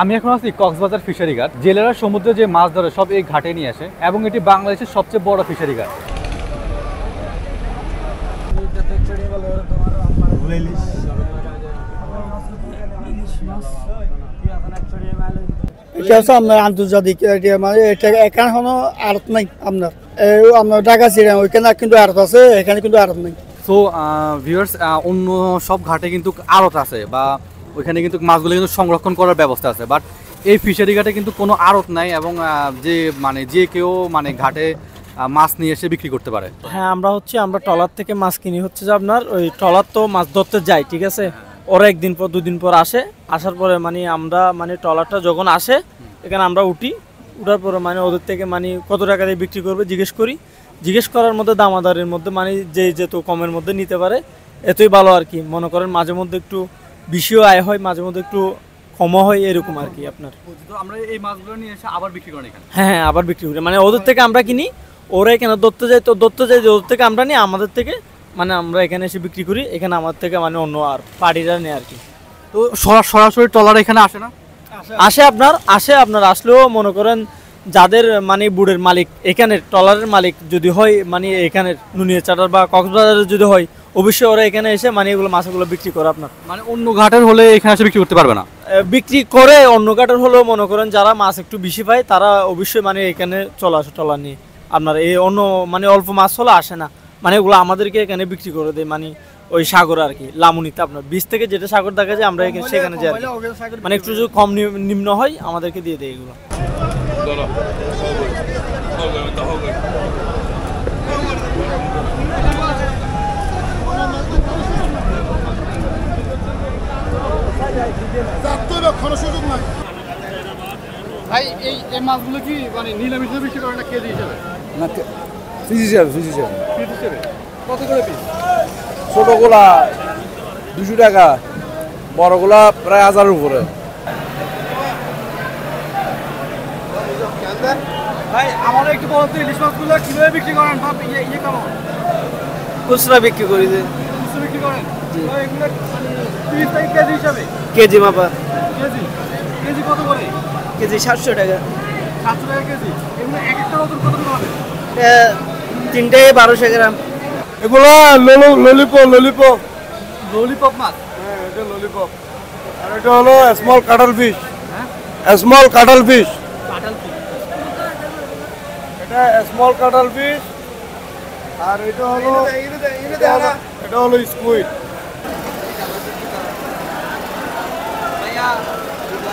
আমি এখন আছি কক্সবাজার ফিশারি ঘাট। জেলেরা সমুদ্রে যে মাছ ধরে সব এই ঘাটে নিয়ে আসে এবং এটি বাংলাদেশের সবচেয়ে বড় ফিশারি ঘাট। এটা হচ্ছে আপনার আন্তর্জাতিক মানে এটা এখানে কোনো আড়ত নাই। আপনার ঢাকা চিড়িয়া ওইখানে কিন্তু আড়ত আছে, এখানে কিন্তু আড়ত নাই। সো ভিউয়ার্স, অন্য সব ঘাটে কিন্তু আড়ত আছে বা ওইখানে কিন্তু মাছগুলো কিন্তু সংরক্ষণ করার ব্যবস্থা আছে, বাট এই ফিশারি ঘাটে কিন্তু কোনো আড়ত নাই এবং যে কেউ ঘাটে মাছ নিয়ে এসে বিক্রি করতে পারে। হ্যাঁ, আমরা ট্রলার থেকে মাছ কিনি, হচ্ছে যে আপনার ওই ট্রলার তো মাছ ধরতে যায়, ঠিক আছে, ওরা একদিন পর দুদিন পর আসার পরে আমরা ট্রলারটা যখন আসে এখানে আমরা উঠার পরে ওদের থেকে কত টাকা দিয়ে বিক্রি করবে জিজ্ঞেস করার মধ্যে দামাদারের মধ্যে যে তো কমের মধ্যে নিতে পারে এতই ভালো আর কি। মনে করেন মাঝে মধ্যে একটু বেশিও আয় হয়, মাঝে মধ্যে একটু কমও হয়, এরকম আর কি। আপনার আমরা এই মাছগুলো নিয়ে এসে আবার বিক্রি করি এখানে। হ্যাঁ, আবার বিক্রি করি, ওদের থেকে আমরা কিনি, ওরা এখানে ধরতে যায় যে ওদের থেকে আমরা নিই, আমাদের থেকে আমরা এখানে এসে বিক্রি করি, এখানে আমার থেকে অন্য আর পার্টিরা নেই আর কি। তো সরাসরি ট্রলার এখানে আসে না? আসে আপনার আসলেও মনে করেন যাদের বুড়ের মালিক, এখানে ট্রলারের মালিক যদি হয় এখানে নুনিয়াচাটার বা কক্সবাজারের যদি হয়, অবশ্যই ওরা এখানে এসে এগুলো মাছগুলো বিক্রি করে। আপনার অন্য ঘাটের হলে এখানে এসে বিক্রি করতে পারবে না? বিক্রি করে অন্য ঘাটের হলেও মনে করেন যারা মাছ একটু বেশি পায় তারা অবশ্যই এখানে চলে আসে ট্রলার নিয়ে। আপনার এই অন্য অল্প মাছ হলে আসে না, এগুলো আমাদেরকে এখানে বিক্রি করে দেয়, ওই সাগর আর কি, লামুনিতে আপনার বীজ থেকে যেটা সাগর দেখা যায় আমরা সেখানে যাই, একটু যদি কম নিম্ন হয় আমাদেরকে দিয়ে দেয় এগুলো। ভাই এই মাছগুলো কি নিলাম হিসেবে বিক্রি করে না কেজি হিসেবে? না, পিস হিসাবে। পিস হিসেবে কত করে পিস? ছোটগুলা 200 টাকা, বড়গুলা প্রায় 1000-এর উপরে। ভাই আমার একটু বলুন তো, ইলিশ মাছগুলো কিভাবে বিক্রি করেন? কেমন খুচরা বিক্রি করি যে খুচরা বিক্রি করেন? এগুলো পিস থেকে কেজি হিসাবে? কেজি মাপা। কেজি কত করে? কেজি 700 টাকা। 700 টাকা কেজি। এগুলো এক একটা নতুন কত করে হবে? তিনটে 1200 গ্রাম। এগুলো ললিপপ মাছ? হ্যাঁ, এটা ললিপপ। আর এটা হলো স্মল কাটল ফিশ। হ্যাঁ, স্মল কাটল ফিশ। এটা স্মল কাটল ফিশ। আর এটা হলো স্কুইড।